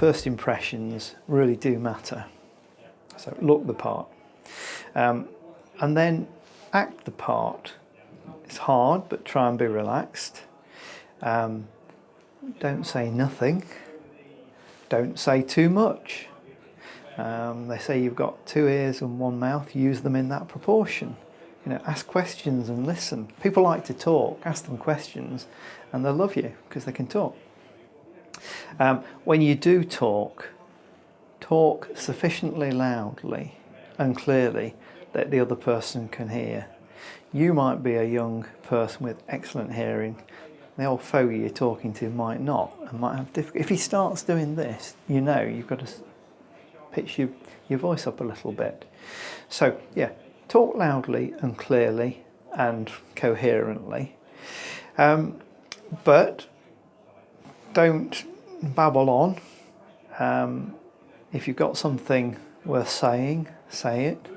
first impressions really do matter. So look the part. And then act the part. It's hard, but try and be relaxed. Don't say nothing. Don't say too much. They say you've got 2 ears and 1 mouth, use them in that proportion. Ask questions and listen. People like to talk, ask them questions, and they'll love you because they can talk. When you do talk sufficiently loudly and clearly that the other person can hear. You might be a young person with excellent hearing. The old fogey you're talking to might not, and might have difficulty. If he starts doing this, you've got to pitch your voice up a little bit. So yeah, talk loudly and clearly and coherently, but don't babble on. If you've got something worth saying, say it.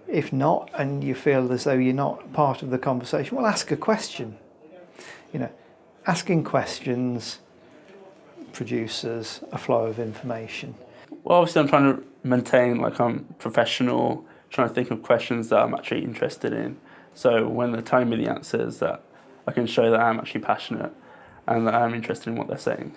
If not, and you feel as though you're not part of the conversation, well, ask a question. Asking questions produces a flow of information. Well, obviously I'm trying to maintain I'm professional, trying to think of questions that I'm actually interested in. So when they're telling me the answers, that I can show that I'm actually passionate and that I'm interested in what they're saying.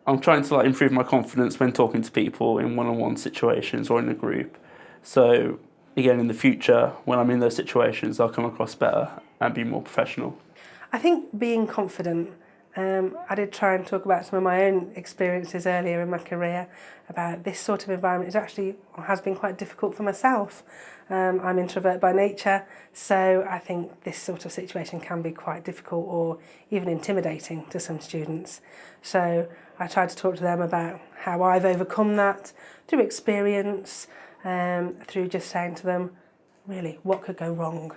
I'm trying to improve my confidence when talking to people in one-on-one situations or in a group. So again, in the future, when I'm in those situations, I'll come across better and be more professional. I think being confident, I did try and talk about some of my own experiences earlier in my career about this sort of environment has been quite difficult for myself. I'm introvert by nature, so I think this sort of situation can be quite difficult or even intimidating to some students. So I tried to talk to them about how I've overcome that through experience, through just saying to them, really, what could go wrong?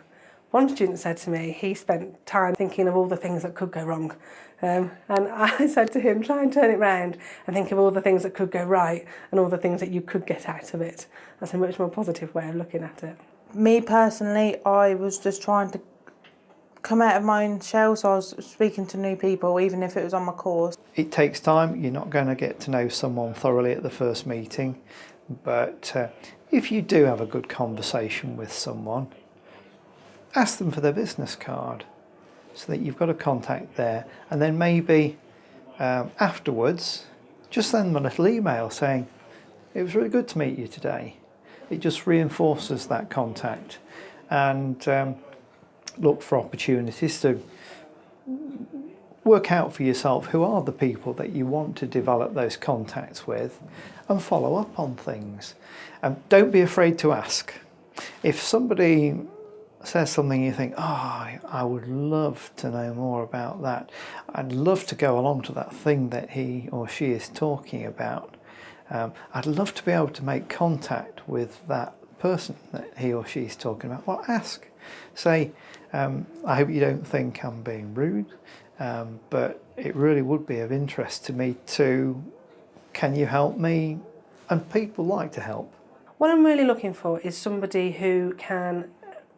One student said to me, he spent time thinking of all the things that could go wrong. And I said to him, try and turn it round and think of all the things that could go right and all the things that you could get out of it. That's a much more positive way of looking at it. Me personally, I was just trying to come out of my own shell, so I was speaking to new people, even if it was on my course. It takes time. You're not going to get to know someone thoroughly at the first meeting, but if you do have a good conversation with someone, ask them for their business card so that you've got a contact there, and then maybe afterwards just send them a little email saying, it was really good to meet you today. It just reinforces that contact, and look for opportunities to work out for yourself who are the people that you want to develop those contacts with and follow up on things. Don't be afraid to ask. If somebody says something you think, I would love to know more about that. I'd love to go along to that thing that he or she is talking about. I'd love to be able to make contact with that person that he or she is talking about. Well, ask. Say, I hope you don't think I'm being rude, but it really would be of interest to me can you help me? And people like to help. What I'm really looking for is somebody who can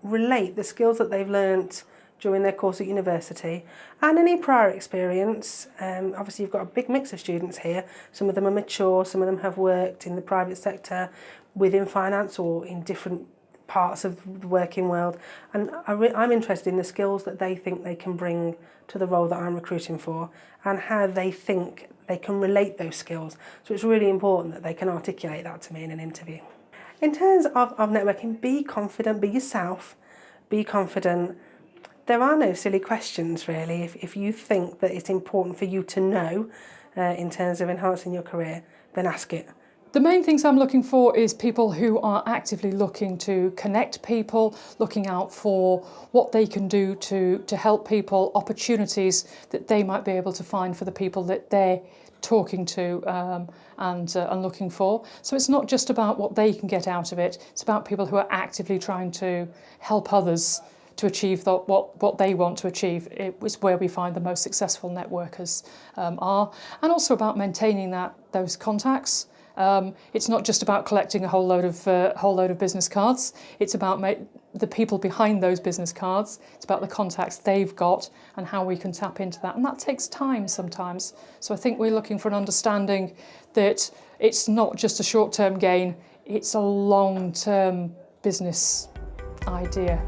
relate the skills that they've learnt during their course at university and any prior experience. Obviously you've got a big mix of students here. Some of them are mature, some of them have worked in the private sector, within finance or in different parts of the working world, and I'm interested in the skills that they think they can bring to the role that I'm recruiting for and how they think they can relate those skills. So it's really important that they can articulate that to me in an interview. In terms of networking, be confident, be yourself, be confident. There are no silly questions really. If you think that it's important for you to know in terms of enhancing your career, then ask it. The main things I'm looking for is people who are actively looking to connect people, looking out for what they can do to help people, opportunities that they might be able to find for the people that they're talking to and looking for. So it's not just about what they can get out of it, it's about people who are actively trying to help others to achieve what they want to achieve. It is where we find the most successful networkers are. And also about maintaining those contacts, It's not just about collecting a whole load of business cards. It's about the people behind those business cards. It's about the contacts they've got and how we can tap into that. And that takes time sometimes. So I think we're looking for an understanding that it's not just a short-term gain, it's a long-term business idea.